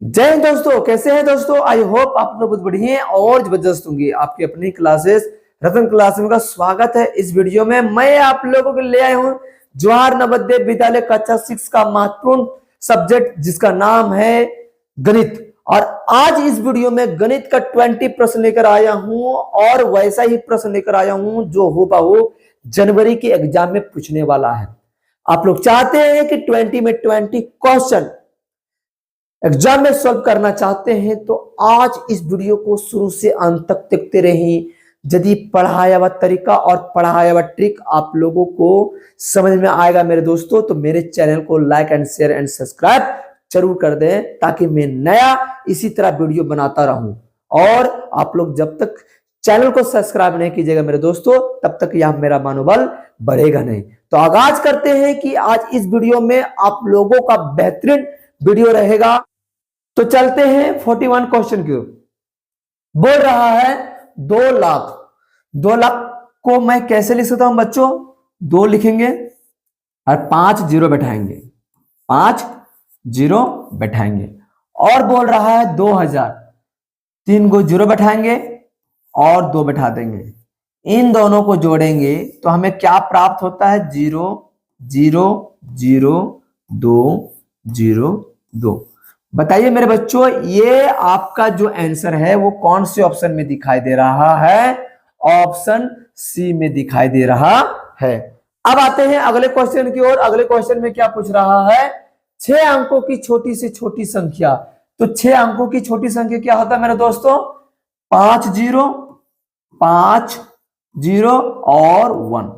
जय हिंद दोस्तों, कैसे हैं दोस्तों। आई होप आप लोग बहुत बढ़िया हैं और जबरदस्त होंगे। आपकी अपनी क्लासेस रतन क्लास का स्वागत है। इस वीडियो में मैं आप लोगों के लिए आया हूं जवाहर नवोदय विद्यालय कक्षा 6 का महत्वपूर्ण सब्जेक्ट जिसका नाम है गणित। और आज इस वीडियो में गणित का 20 प्रश्न लेकर आया हूं और वैसा ही प्रश्न लेकर आया हूं जो हूबहू जनवरी के एग्जाम में पूछने वाला है। आप लोग चाहते हैं कि 20 में 20 क्वेश्चन एग्जाम में सॉल्व करना चाहते हैं तो आज इस वीडियो को शुरू से अंत तक देखते रहें। यदि पढ़ाया हुआ तरीका और पढ़ाया हुआ ट्रिक आप लोगों को समझ में आएगा मेरे दोस्तों, तो मेरे चैनल को like and share and subscribe जरूर कर दें ताकि मैं नया इसी तरह वीडियो बनाता रहूं। और आप लोग जब तक चैनल को सब्सक्राइब नहीं कीजिएगा मेरे दोस्तों, तब तक यह मेरा मनोबल बढ़ेगा नहीं। तो आगाज करते हैं कि आज इस वीडियो में आप लोगों का बेहतरीन वीडियो रहेगा। तो चलते हैं 41 क्वेश्चन की ओर। बोल रहा है 2 लाख। 2 लाख को मैं कैसे लिख सकता हूं बच्चों? 2 लिखेंगे और 5 जीरो बैठाएंगे, 5 जीरो बैठाएंगे। और बोल रहा है 2000, 3 को जीरो बैठाएंगे और 2 बैठा देंगे। इन दोनों को जोड़ेंगे तो हमें क्या प्राप्त होता है? 0 0 0 2 0 2। बताइए मेरे बच्चों, ये आपका जो आंसर है वो कौन से ऑप्शन में दिखाई दे रहा है? ऑप्शन सी में दिखाई दे रहा है। अब आते हैं अगले क्वेश्चन की ओर। अगले क्वेश्चन में क्या पूछ रहा है? 6 अंकों की छोटी से छोटी संख्या। तो 6 अंकों की छोटी संख्या क्या होता है मेरे दोस्तों? 5 0 5 0 और 1।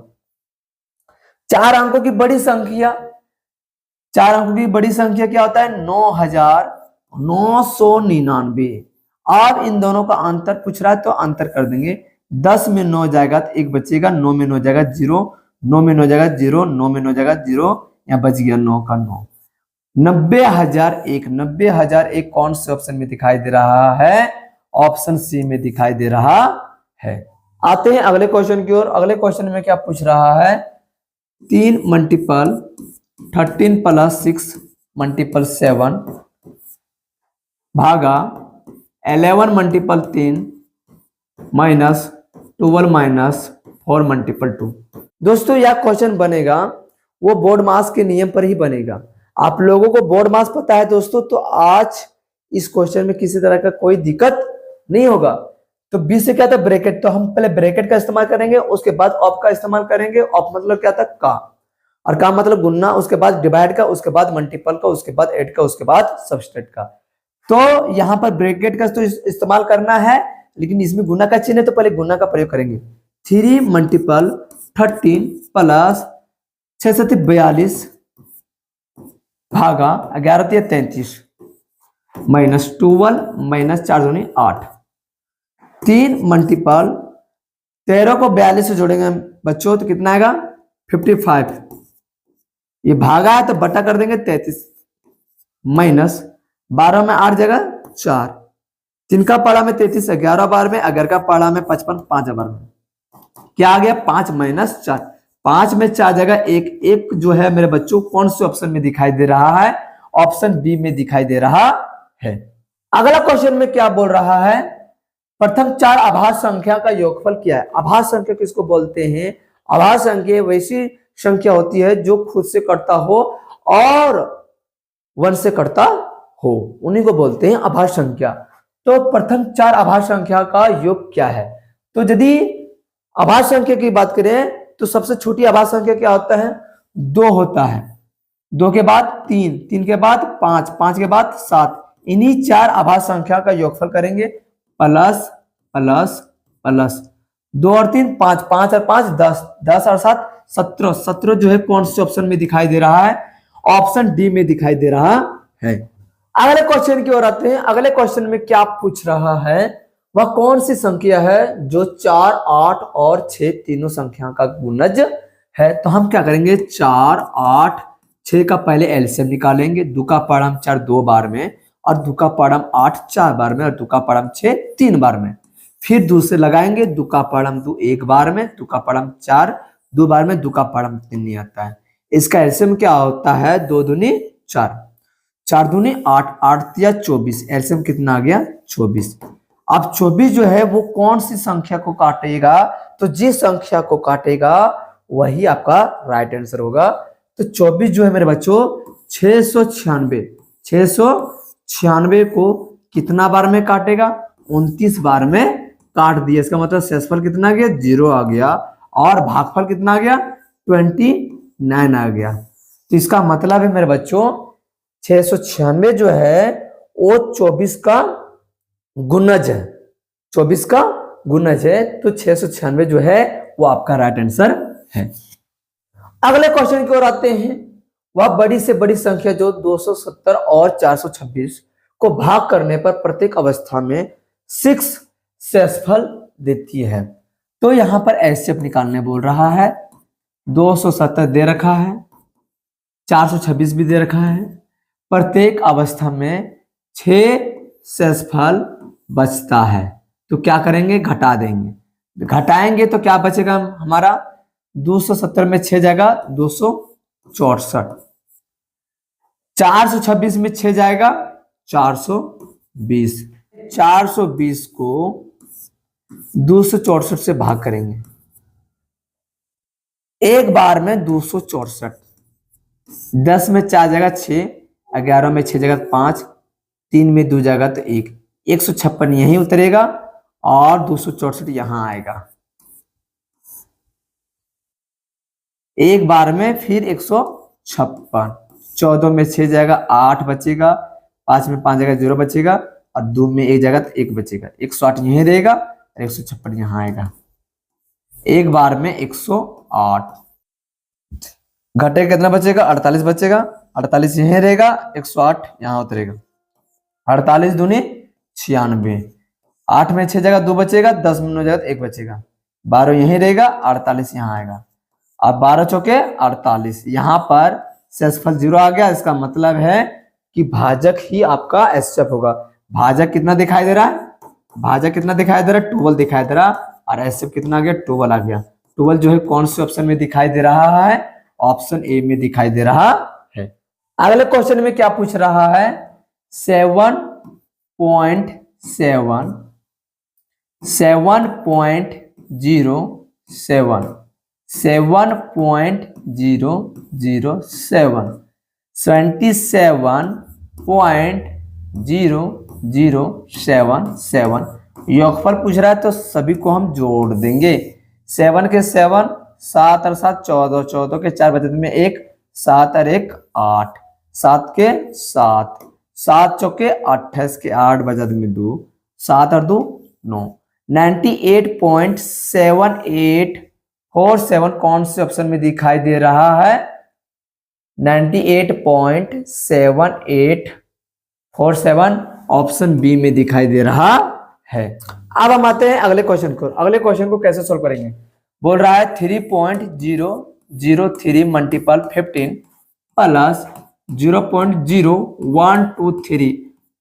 4 अंकों की बड़ी संख्या, 4 अंकों की बड़ी संख्या क्या होता है? 9999। अब इन दोनों का अंतर पूछ रहा है तो अंतर कर देंगे। 10 में 9 जाएगा तो 1 बचेगा, 9 में 9 जाएगा 0, 9 में 9 जाएगा 0, 9 में 9 जाएगा 0, यहाँ बच गया 9 का 9। 90,001। 90,001 कौन से ऑप्शन में दिखाई दे रहा है? ऑप्शन सी में दिखाई दे रहा है। आते हैं अगले क्वेश्चन की ओर। अगले क्वेश्चन में क्या पूछ रहा है? 3 मल्टीपल 13 प्लस 6 मल्टीपल 7 भागा 11 मल्टीपल 3 माइनस 12 माइनस 4 मल्टीपल 2। दोस्तों यह क्वेश्चन बनेगा वो बोर्ड मास के नियम पर ही बनेगा। आप लोगों को बोर्ड मास पता है दोस्तों, तो आज इस क्वेश्चन में किसी तरह का कोई दिक्कत नहीं होगा। तो 20 से क्या था? ब्रैकेट। तो हम पहले ब्रैकेट का इस्तेमाल करेंगे, उसके बाद ऑफ का इस्तेमाल करेंगे। ऑफ मतलब क्या था? का। और का मतलब गुन्ना, उसके बाद डिवाइड का, उसके बाद मल्टीपल का, उसके बाद ऐड का, उसके बाद सबट्रैक्ट का। तो यहां पर ब्रैकेट का तो इस्तेमाल करना है, लेकिन इसमें गुना का चिन्ह है तो पहले गुना का प्रयोग करेंगे। 3 मल्टीपल 13 प्लस 6 7 42 भागा 11 33 माइनस 12 माइनस 4 दूनी 8। 3 मल्टीपल 13 को 42 से जोड़ेंगे बच्चों तो कितना आएगा? 55। ये भागा है तो बटा कर देंगे 33 माइनस 12 में 8 जगह 4, 3 का पारा में 33, 11 बार में, 11 का पारा में 55, 5 बार में क्या आ गया? 5 माइनस 4। 5 में 4 जगह 1, 1 जो है मेरे बच्चों कौन से ऑप्शन में दिखाई दे रहा है? ऑप्शन बी में दिखाई दे रहा है। अगला क्वेश्चन में क्या बोल रहा है? प्रथम 4 आभाज्य संख्या का योगफल क्या है? आभाज्य संख्या किसको बोलते हैं? आभाज्य संख्या वैसी संख्या होती है जो खुद से कटता हो और 1 से कटता हो, उन्हीं को बोलते हैं आभाज्य संख्या। तो प्रथम 4 आभाज्य संख्या का योग क्या है? तो यदि आभाज्य संख्या की बात करें तो सबसे छोटी आभाज्य संख्या क्या होता है? 2 होता है। 2 के बाद 3, 3 के बाद 5, 5 के बाद 7। इन्हीं 4 आभाज्य संख्या का योगफल करेंगे। प्लस प्लस प्लस 2 और 3 5, 5 और 5 10, 10 और 7 17। 17 जो है कौन से ऑप्शन में दिखाई दे रहा है? ऑप्शन डी में दिखाई दे रहा है। अगले क्वेश्चन की ओर आते हैं। अगले क्वेश्चन में क्या पूछ रहा है? वह कौन सी संख्या है जो 4, 8 और 6 तीनों संख्या का गुणज है? तो हम क्या करेंगे? 4, 8, 6 का पहले एलसीएम निकालेंगे। 2 का पाढ़म 4 2 बार में, और 2 का पाढ़म 8 4 बार में, और 2 का पाढ़म 6 3 बार में। फिर 2 से लगाएंगे। 2 का पाढ़म 2 1 बार में, 2 का पाढ़म 4 2 बार में, 2 का पाढ़म 3 नहीं आता है। इसका एलसीएम क्या होता है? 2 दूनी 4। 4 दूनी 8, 8 या 24, एलसीएम कितना आ गया 24। अब 24 जो है वो कौन सी संख्या को काटेगा, तो जिस संख्या को काटेगा वही आपका राइट आंसर होगा। तो 24 जो है मेरे बच्चों 696 को कितना बार में काटेगा, 29 बार में काट दिया। इसका मतलब शेषफल कितना आ गया 0 आ गया, और भागफल कितना आ गया 29 आ गया। तो इसका मतलब है मेरे बच्चों 696 जो है वो 24 का गुणज है, 24 का गुणज है। तो 696 जो है वो आपका राइट आंसर है। अगले क्वेश्चन की ओर आते हैं। वह बड़ी से बड़ी संख्या जो 270 और 426 को भाग करने पर प्रत्येक अवस्था में 6 शेषफल देती है। तो यहां पर एचसीएफ निकालने बोल रहा है। 270 दे रखा है, 426 भी दे रखा है, प्रत्येक अवस्था में 6 शेषफल बचता है। तो क्या करेंगे, घटा देंगे। घटाएंगे तो क्या बचेगा हमारा, 270 में 6 जाएगा 264, 426 में 6 जाएगा 420, 420 को 264 से भाग करेंगे। एक बार में 264, 10 में 4 जाएगा 6, 11 में 6 जाएगा 5, 3 में 2 जाएगा तो 1, 156 यहीं उतरेगा और 264 यहां आएगा। एक बार में फिर 156, 14 में 6 जाएगा 8 बचेगा, 5 में 5 जाएगा 0 बचेगा, और 2 में 1 जाएगा तो 1 बचेगा। 108 यहीं रहेगा और 156 यहां आएगा। एक बार में 108, घटे कितना बचेगा 48 बचेगा, 48 यहीं रहेगा, 108 यहां उतरेगा। 48 दूनी 96, 8 में 6 जाएगा 2 बचेगा, 10 में 9 जाएगा तो 1 बचेगा, 12 यहीं रहेगा, 48 यहां आएगा। अब 12 चौके 48, यहां पर शेषफल 0 आ गया। इसका मतलब है कि भाजक ही आपका एचसीएफ होगा। भाजक कितना दिखाई दे रहा है, भाजक कितना दिखाई दे रहा है 12 दिखाई दे रहा, और एचसीएफ कितना आ गया 12 आ गया। 12 जो है कौन से ऑप्शन में दिखाई दे रहा है, ऑप्शन ए में दिखाई दे रहा है। अगले क्वेश्चन में क्या पूछ रहा है, 7.7 7.007 7.007 27.0077 योगफल पूछ रहा है, तो सभी को हम जोड़ देंगे। 7 के 7, 7 और 7 14, 14 के 4 बचे में 1, 7 और 1 8, 7 के 7, 7 चौके 28 के 8 बजा में 2, 7 और 2 9। 98.7847 कौन से ऑप्शन में दिखाई दे रहा है, 98.7847 ऑप्शन बी में दिखाई दे रहा है। अब हम आते हैं अगले क्वेश्चन को। अगले क्वेश्चन को कैसे सोल्व करेंगे, बोल रहा है 3.003 मल्टीपल 15 प्लस 0.0123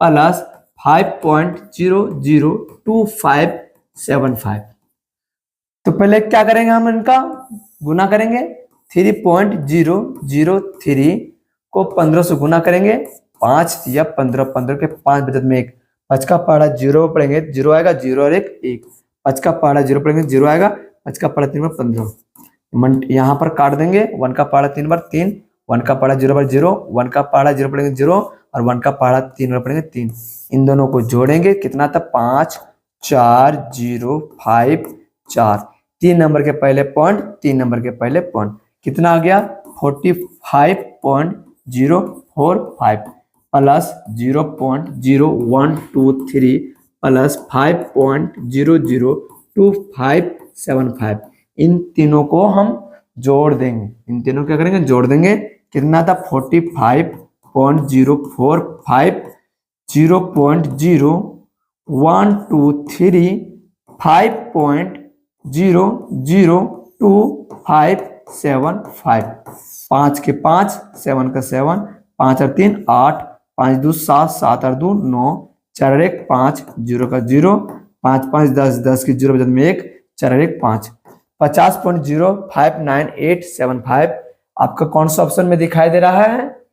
प्लस 5.002575। तो पहले क्या करेंगे, हम इनका गुना करेंगे। 3.003 को 15 से गुना करेंगे, 5 या 15, 15 के 5 बचत में 1, 5 का पहाड़ा 0 पढ़ेंगे 0 आएगा, 0 और 1 1, 5 का पहाड़ा 0 पढ़ेंगे 0 आएगा, 5 का पहाड़ा 3 बार 15, यहाँ पर काट देंगे। 1 का पहाड़ा 3 बार 3, 1 का पहाड़ा 0 बार 0, 1 का पहाड़ा 0 पढ़ेंगे 0, और 1 का पहाड़ा 3 बार पढ़ेंगे 3। इन दोनों को जोड़ेंगे, कितना था 5 4 0 5 4, 3 नंबर के पहले पॉइंट 3 नंबर के पहले पॉइंट, कितना आ गया 45.045 प्लस 0.0123 प्लस 5.002575। इन तीनों को हम जोड़ देंगे, इन तीनों क्या करेंगे जोड़ देंगे। कितना था 45.045 0.0123 5.002575। 5 के 5, 7 का 7, 5 और 3 8, 5 2 7, 7 और 2 9, 4 और 1 5, 0 का 0, 5 5 10, 10 की 0 बचत में 1, 4 और 1 5। 50.0597875 आपका कौन सा ऑप्शन में दिखाई दे रहा है,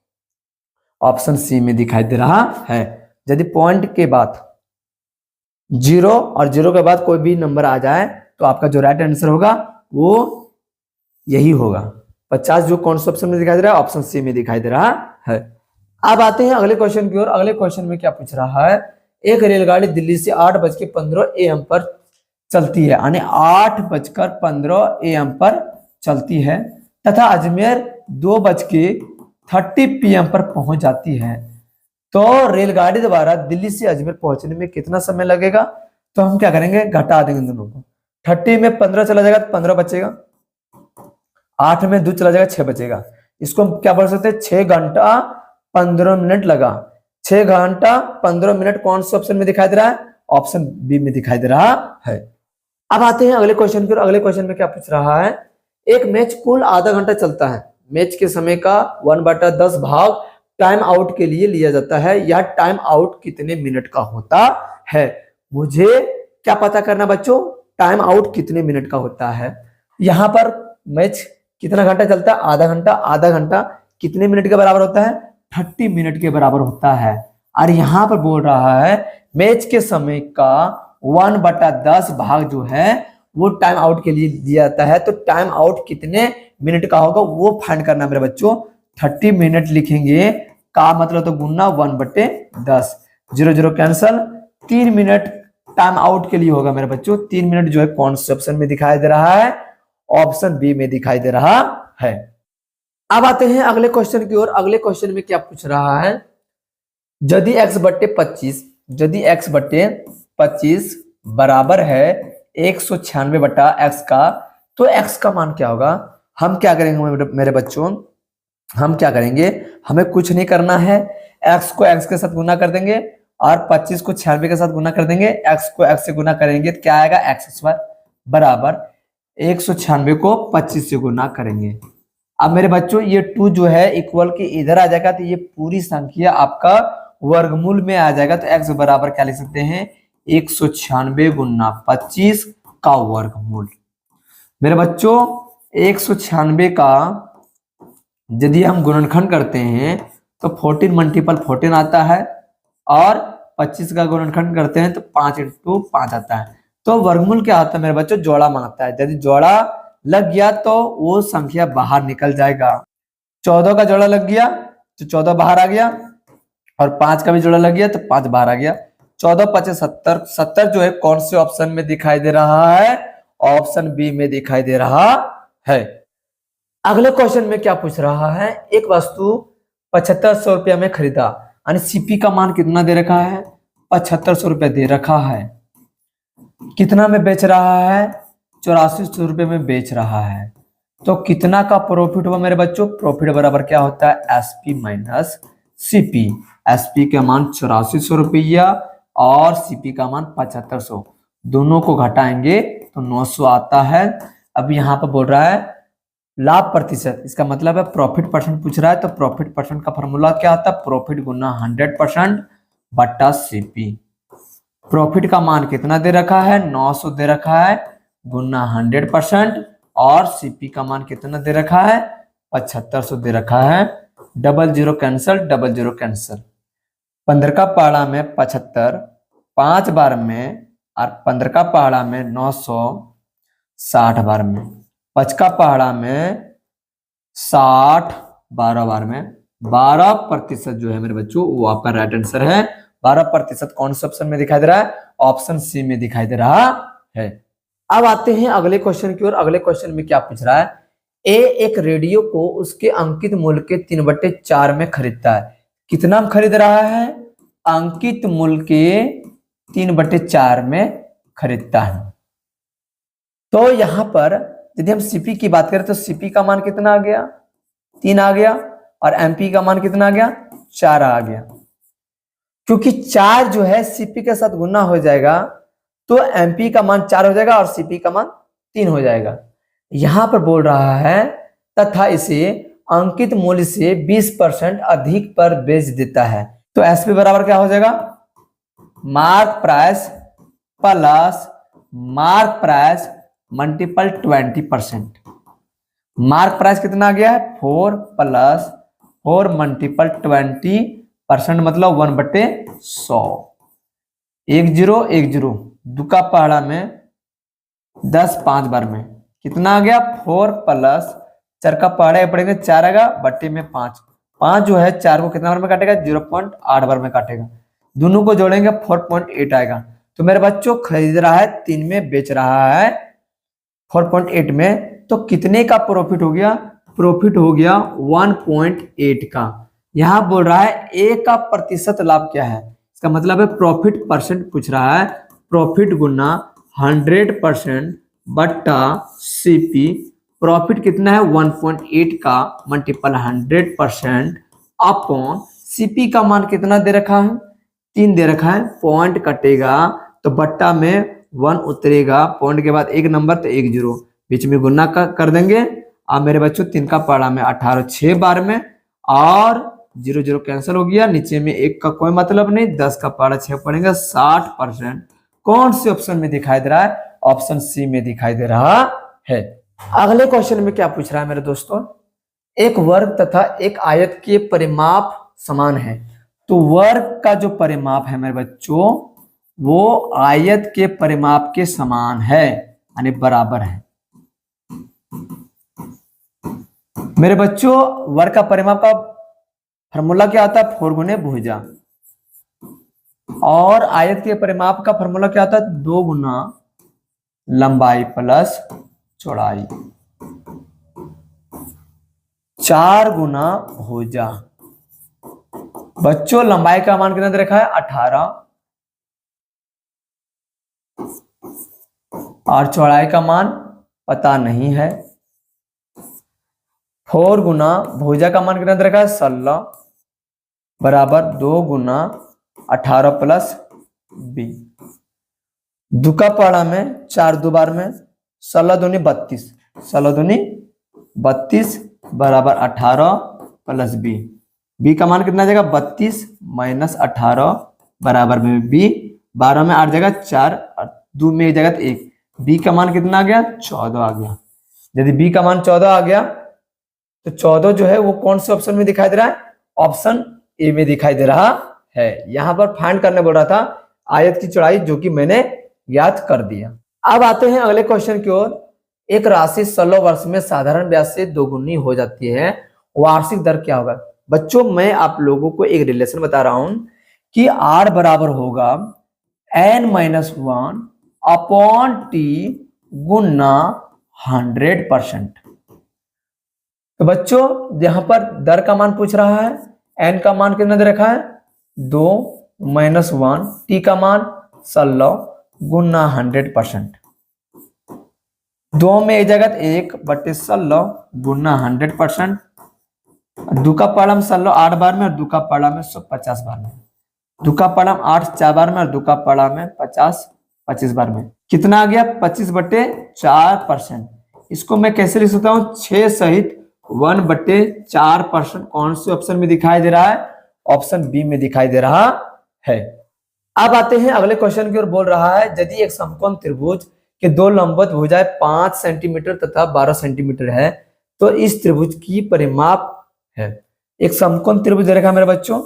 ऑप्शन सी में दिखाई दे रहा है। यदि पॉइंट के बाद 0 और 0 के बाद कोई भी नंबर आ जाए तो आपका जो राइट आंसर होगा वो यही होगा। 50 जो कौन सा ऑप्शन में दिखाई दे रहा है, ऑप्शन सी में दिखाई दे रहा है। अब आते हैं अगले क्वेश्चन की ओर। अगले क्वेश्चन में क्या पूछ रहा है, एक रेलगाड़ी दिल्ली से 8:15 AM पर चलती है, यानी 8:15 AM पर चलती है तथा अजमेर 2:30 PM पर पहुंच जाती है, तो रेलगाड़ी द्वारा दिल्ली से अजमेर पहुंचने में कितना समय लगेगा? तो हम क्या करेंगे, घटा देंगे दोनों को। 30 में 15 चला जाएगा तो 15 बचेगा, 8 में 2 चला जाएगा 6 बचेगा। इसको हम क्या बोल सकते हैं, 6 घंटा 15 मिनट लगा। 6 घंटा 15 मिनट कौन से ऑप्शन में दिखाई दे रहा है? ऑप्शन बी में दिखाई दे रहा है। अब आते हैं अगले क्वेश्चन की ओर। अगले क्वेश्चन में क्या पूछ रहा है, एक मैच कुल आधा घंटा चलता है। मैच के समय का 1/10 भाग टाइम आउट के लिए लिया जाता है। यह टाइम आउट कितने मिनट का होता है? मुझे क्या पता करना बच्चों, टाइम आउट कितने मिनट का होता है। यहाँ पर मैच कितना घंटा चलता है? आधा घंटा। आधा घंटा कितने मिनट के बराबर होता है? 30 मिनट के बराबर होता है। और यहाँ पर बोल रहा है मैच के समय का 1/10 भाग जो है वो टाइम आउट के लिए दिया जाता है, तो टाइम आउट कितने मिनट का होगा वो फाइंड करना मेरे बच्चों। 30 मिनट लिखेंगे का मतलब तो गुना 1/10, 0 0 कैंसल। 3 मिनट टाइम आउट के लिए होगा मेरे बच्चों। 3 मिनट जो है कौन से ऑप्शन में दिखाई दे रहा है? ऑप्शन बी में दिखाई दे रहा है। अब आते हैं अगले क्वेश्चन की ओर। अगले क्वेश्चन में क्या पूछ रहा है, यदि x/25 बराबर है 196/x का, तो x का मान क्या होगा? हम क्या करेंगे मेरे बच्चों, हम क्या करेंगे, हमें कुछ नहीं करना है। x को x के साथ गुना कर देंगे और 25 को 96 के साथ गुना कर देंगे। x को x से गुना करेंगे तो क्या आएगा, x² बराबर 196 को 25 से गुना करेंगे। अब मेरे बच्चों ये 2 जो है इक्वल के इधर आ जाएगा, तो ये पूरी संख्या आपका वर्गमूल में आ जाएगा। तो x बराबर क्या लिख सकते हैं, 196 गुना 25 का वर्गमूल। मेरे बच्चों 196 का यदि हम गुणनखंड करते हैं तो 14 मल्टीपल 14 आता है, और 25 का गुणनखंड करते हैं तो 5 × 5 आता है। तो वर्गमूल क्या होता है मेरे बच्चों, जोड़ा मांगता है। यदि जोड़ा लग गया तो वो संख्या बाहर निकल जाएगा। 14 का जोड़ा लग गया तो 14 बाहर आ गया, और 5 का भी जोड़ा लग गया तो 5 बाहर आ गया। 14 5 70, 70 जो है कौन से ऑप्शन में दिखाई दे रहा है? ऑप्शन बी में दिखाई दे रहा है। अगले क्वेश्चन में क्या पूछ रहा है, एक वस्तु 7500 रुपया में खरीदा, यानी सीपी का मान कितना दे रखा है? 7500 रुपया दे रखा है। कितना में बेच रहा है? 8400 रुपये में बेच रहा है। तो कितना का प्रॉफिट हुआ मेरे बच्चों? प्रॉफिट बराबर क्या होता है, एसपी माइनस सीपी। एसपी का मान 8400 रुपया और सीपी का मान 7500, दोनों को घटाएंगे तो 900 आता है। अब यहाँ पर बोल रहा है लाभ प्रतिशत, इसका मतलब है प्रॉफिट परसेंट पूछ रहा है। तो प्रॉफिट परसेंट का फॉर्मूला क्या होता है, प्रॉफिट गुना 100% बटा सीपी। प्रॉफिट का मान कितना दे रखा है, 900 दे रखा है, गुना 100%, और सीपी का मान कितना दे रखा है, 7500 दे रखा है। 00 कैंसल, 00 कैंसल। 15 का पहाड़ा में 75 5 बार में, और 15 का पहाड़ा में 900 60 बार में, 5 का पहाड़ा में 60 12 बार में। 12% जो है मेरे बच्चों वो आपका राइट आंसर है। 12% कौन से ऑप्शन में दिखाई दे रहा है? ऑप्शन सी में दिखाई दे रहा है। अब आते हैं अगले क्वेश्चन की ओर। अगले क्वेश्चन में क्या पूछ रहा है, ए एक रेडियो को उसके अंकित मूल्य के 3/4 में खरीदता है। कितना खरीद रहा है? अंकित मूल्य के 3/4 में खरीदता है। तो यहां पर यदि हम सीपी की बात करें तो सीपी का मान कितना आ गया, 3 आ गया, और एमपी का मान कितना आ गया, 4 आ गया। क्योंकि 4 जो है सीपी के साथ गुना हो जाएगा तो एमपी का मान 4 हो जाएगा और सीपी का मान 3 हो जाएगा। यहां पर बोल रहा है तथा इसे अंकित मूल्य से 20% अधिक पर बेच देता है। तो एसपी बराबर क्या हो जाएगा, mark price plus mark price multiple 20%। Mark price कितना आ गया है, 4 प्लस 4 मल्टीपल 20% मतलब 1/100। 1 0 1 0 दुका पहाड़ा में 10 5 बार में कितना आ गया 4 प्लस 4 का पहाड़ा पड़ेंगे 4 आएगा बट्टे में 5। 5 जो है 4 को कितना बार में काटेगा 0.8 बार में काटेगा। दोनों को जोड़ेंगे 4.8 आएगा। तो मेरे बच्चों खरीद रहा है 3 में, बेच रहा है 4.8 में, तो कितने का प्रॉफिट हो गया? प्रॉफिट हो गया 1.8 का। यहां बोल रहा है ए का प्रतिशत लाभ क्या है, इसका मतलब है प्रॉफिट परसेंट पूछ रहा है। प्रॉफिट गुना 100% बट्टा सीपी। प्रॉफिट कितना है 1.8 का मल्टीपल 100% अपॉन सीपी का मान कितना दे रखा है 3 दे रखा है। पॉइंट कटेगा तो बट्टा में 1 उतरेगा, पॉइंट के बाद एक नंबर तो 1 0 बीच में गुना कर देंगे। अब मेरे बच्चों 3 का पहाड़ा में 18 6 बार में और 0 0 कैंसिल हो गया, नीचे में 1 का कोई मतलब नहीं, 10 का पहाड़ा 6 पड़ेगा 60%। कौन से ऑप्शन में दिखाई दे रहा है? ऑप्शन सी में दिखाई दे रहा है। अगले क्वेश्चन में क्या पूछ रहा है मेरे दोस्तों, एक वर्ग तथा एक आयत के परिमाप समान है। तो वर्ग का जो परिमाप है मेरे बच्चों वो आयत के परिमाप के समान है, यानी बराबर है। मेरे बच्चों वर्ग का परिमाप का फॉर्मूला क्या आता है 4 गुने भुजा, और आयत के परिमाप का फॉर्मूला क्या आता है 2 गुना लंबाई प्लस चौड़ाई, 4 गुना भुजा। बच्चों लंबाई का मान कितना दे रखा है 18 और चौड़ाई का मान पता नहीं है। 4 गुना भुजा का मान कितना दे रखा है 16 बराबर 2 गुना 18 प्लस 20। दुका पहाड़ा में 4 2 बार में 16 दूनी 32, 16 दूनी 32 बराबर 18 प्लस 20। बी का मान कितना जाएगा 32 माइनस 18 बराबर में 20। 12 में 8 जगह 4 और 2 में 1 जगह 1। बी का मान कितना आ गया 14 आ गया। यदि बी का मान 14 आ गया तो 14 जो है वो कौन से ऑप्शन में दिखाई दे रहा है? ऑप्शन ए में दिखाई दे रहा है। यहां पर फाइंड करने बोल रहा था आयत की चौड़ाई, जो कि मैंने ज्ञात कर दिया। अब आते हैं अगले क्वेश्चन की ओर। एक राशि 16 वर्ष में साधारण ब्याज से दोगुनी हो जाती है, वार्षिक दर क्या होगा? बच्चों मैं आप लोगों को एक रिलेशन बता रहा हूं कि आर बराबर होगा n-1 अपॉन टी गुना 100%। तो बच्चों यहां पर दर का मान पूछ रहा है, एन का मान कितना दे रखा है 2 माइनस 1, टी का मान 16 गुना 100%। 2 में 1 जगह 1 बटे 16 गुना 100%। दुका पहाड़ा में 16 8 बार में और दुका पहाड़ा में 150 बार में। दुका पहाड़ा में 8 4 बार में और दुका पहाड़ा में 50 25 बार में। कितना आ गया 25/4%। इसको मैं कैसे लिख सकता हूँ 6 सहित 1/4%। कौन से ऑप्शन में दिखाई दे रहा है? ऑप्शन बी में दिखाई दे रहा है। अब आते हैं अगले क्वेश्चन की ओर। बोल रहा है यदि एक समकोण त्रिभुज के 2 लंबवत भुजाएं 5 सेंटीमीटर तथा 12 सेंटीमीटर है तो इस त्रिभुज की परिमाप है। एक समकोण त्रिभुज दे रखा है मेरे बच्चों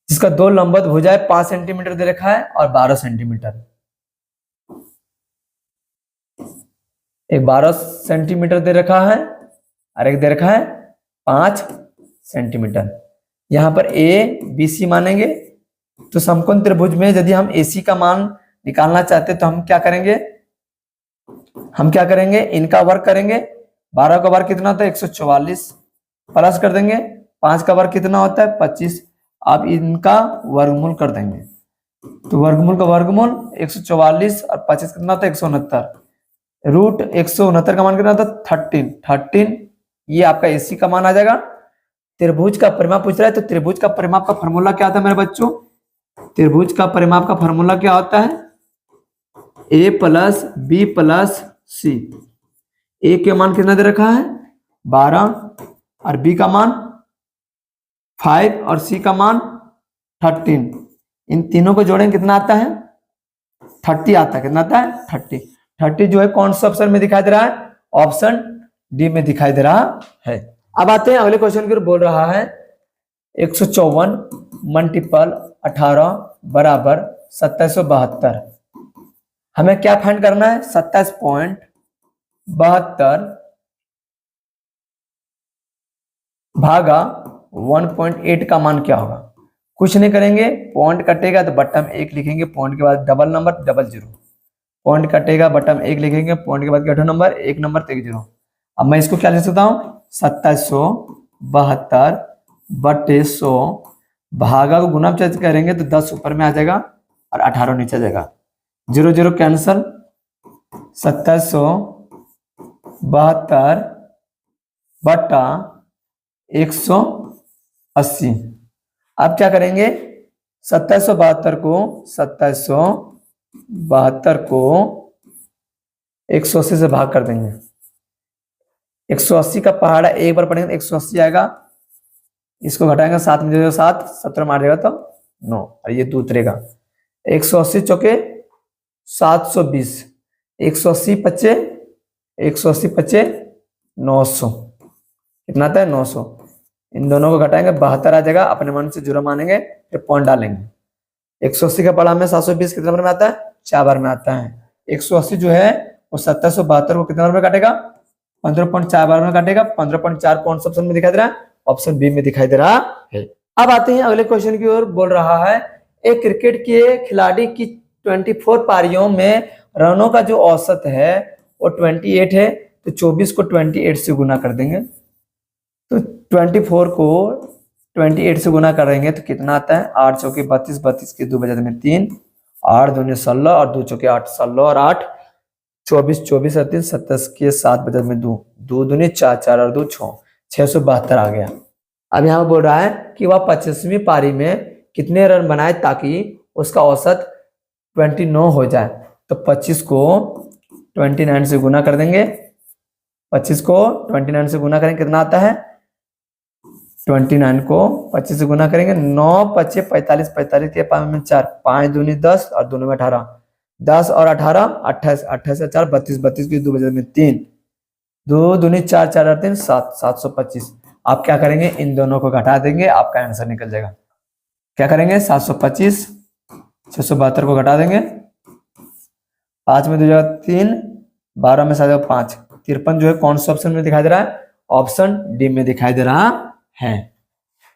जिसका 2 लंबवत भुजाएं 5 सेंटीमीटर दे रखा है और 12 सेंटीमीटर। एक 12 सेंटीमीटर दे रखा है और एक दे रखा है 5 सेंटीमीटर। यहां पर ए बी सी मानेंगे। तो समकोण त्रिभुज में यदि हम AC का मान निकालना चाहते तो हम क्या करेंगे? इनका वर्ग करेंगे। 12 का वर्ग कितना होता है 144 प्लस कर देंगे। 5 का वर्ग कितना होता है 25। अब इनका वर्गमूल कर देंगे। तो वर्गमूल का वर्गमूल 144 और 25 कितना होता है 169। रूट 169 का मान कितना होता है 13। ये आपका AC का मान आ जाएगा। त्रिभुज का परिमाप पूछ रहा है तो त्रिभुज का परिमाप का फॉर्मूला क्या होता है मेरे बच्चों? त्रिभुज का परिमाप का फॉर्मूला क्या होता है? A प्लस बी प्लस सी। ए के मान कितना दे रखा है 12 और बी का मान 5 और सी का मान 13। इन तीनों को जोड़ेंगे कितना आता है 30 आता है। कितना आता है 30 जो है कौन सा ऑप्शन में दिखाई दे रहा है? ऑप्शन डी में दिखाई दे रहा है। अब आते हैं अगले क्वेश्चन की ओर। बोल रहा है 154 मल्टीपल 18 बराबर 2772। हमें क्या फाइंड करना है? 27.72 भागा 1.8 का मान क्या होगा? कुछ नहीं करेंगे, पॉइंट कटेगा तो बटन 1 लिखेंगे, पॉइंट के बाद double number double zero, point कटेगा बटन 1 लिखेंगे, पॉइंट के बाद क्या नंबर 1 नंबर तो 1 जीरो। अब मैं इसको क्या लिख सकता हूँ? 2772 बटे 100 भागा को गुना करेंगे तो 10 ऊपर में आ जाएगा और 18 नीचे आ जाएगा, जीरो जीरो कैंसल। 2772 बटा 180। अब क्या करेंगे? 2772 को 180 से भाग कर देंगे। 180 का पहाड़ा एक बार पढ़ेंगे 180 आएगा, इसको घटाएंगे 7 में जाएगा 7, 17 मार देगा तो 9 और ये 2 उतरेगा। 180 चौके 720, 180 पच्चे 900, कितना आता है? 900। इन दोनों को घटाएंगे 72 आ जाएगा, अपने मन से जीरो मानेंगे फिर पॉइंट डालेंगे। 180 का पढ़ा में 720 कितने नंबर में आता है? 4 बार में आता है। 180 जो है वो 2772 को कितने नंबर में काटेगा? 15.4 बार में काटेगा। 15.4 कौन सा ऑप्शन में दिखाई दे रहा है? ऑप्शन बी में दिखाई दे रहा है। अब आते हैं अगले क्वेश्चन की ओर। बोल रहा है एक क्रिकेट के खिलाड़ी की 24 पारियों में रनों का जो औसत है वो 28 है, तो 24 को 28 से गुना कर देंगे, तो 24 को 28 से गुना करेंगे तो कितना आता है? 8 चौके 32, 32 के 2 बजे में 3, 8 दूनी 16 और 2 चौके 8, 16 और 8 24, 24 और 3 27 के 7 बजे में 2, 2 दूनी 4, 4 और 2 6, 672 आ गया। अब यहाँ बोल रहा है कि वह 25वीं पारी में कितने रन बनाए ताकि उसका औसत 29 हो जाए, तो 25 को 29 से गुना कर देंगे। 25 को 29 से गुना करेंगे कितना आता है? 29 को 25 से गुना करेंगे, 9 पच्चे 45, 45 के 5 में 4, 5 दूनी 10 और दोनों में 18, 10 और 18 28, 28 से 4 32, 32 की 2 बजे में 3, 2 दूनी 4, 4 और 3 7, 725। आप क्या करेंगे? इन दोनों को घटा देंगे, आपका आंसर निकल जाएगा। क्या करेंगे? 725 672 को घटा देंगे, 5 में 2 जगह 3, 12 में 7 5, 53 जो है कौन सा ऑप्शन में दिखाई दे रहा है? ऑप्शन डी में दिखाई दे रहा है।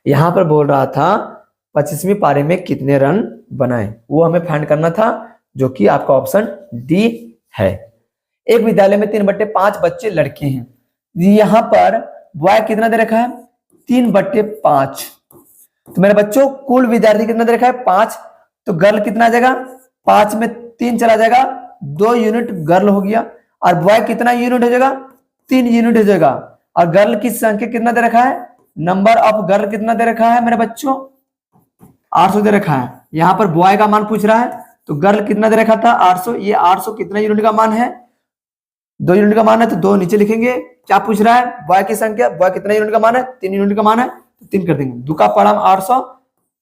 यहां पर बोल रहा था 25वीं पारी में कितने रन बनाए, वो हमें फाइंड करना था, जो कि आपका ऑप्शन डी है। एक विद्यालय में 3/5 बच्चे लड़के हैं। यहां पर बॉय कितना दे रखा है? 3/5। तो मेरे बच्चों कुल विद्यार्थी कितना दे रखा है? 5, तो गर्ल कितना आ जाएगा? 5 में 3 चला जाएगा, 2 यूनिट गर्ल हो गया, और बॉय कितना यूनिट हो जाएगा? 3 यूनिट हो जाएगा। और गर्ल की संख्या कितना दे रखा है? नंबर ऑफ गर्ल कितना दे रखा है मेरे बच्चों? 800 दे रखा है। यहां पर बॉय का मान पूछ रहा है, तो गर्ल कितना दे रखा था? 800। ये 800 कितना यूनिट का मान है? 2 यूनिट का मान है, तो 2 नीचे लिखेंगे। क्या पूछ रहा है? बॉय की संख्या, बॉय कितना यूनिट का मान है? 3 यूनिट का मान है, तो 3 कर देंगे। 2 का पढ़ा 800,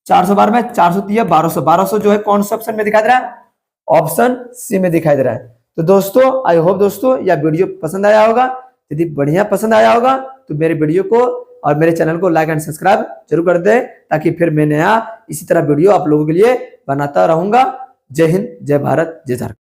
400 बार में 400 दिया 1200, 1200 जो है कौन सा ऑप्शन में दिखाई दे रहा है? ऑप्शन सी में दिखाई दे रहा है। तो दोस्तों आई होप दोस्तों यह वीडियो पसंद आया होगा। यदि बढ़िया पसंद आया होगा तो मेरे वीडियो को और मेरे चैनल को लाइक एंड सब्सक्राइब जरूर कर दे, ताकि फिर मैं नया इसी तरह वीडियो आप लोगों के लिए बनाता रहूंगा। जय हिंद, जय भारत, जय झारखंड।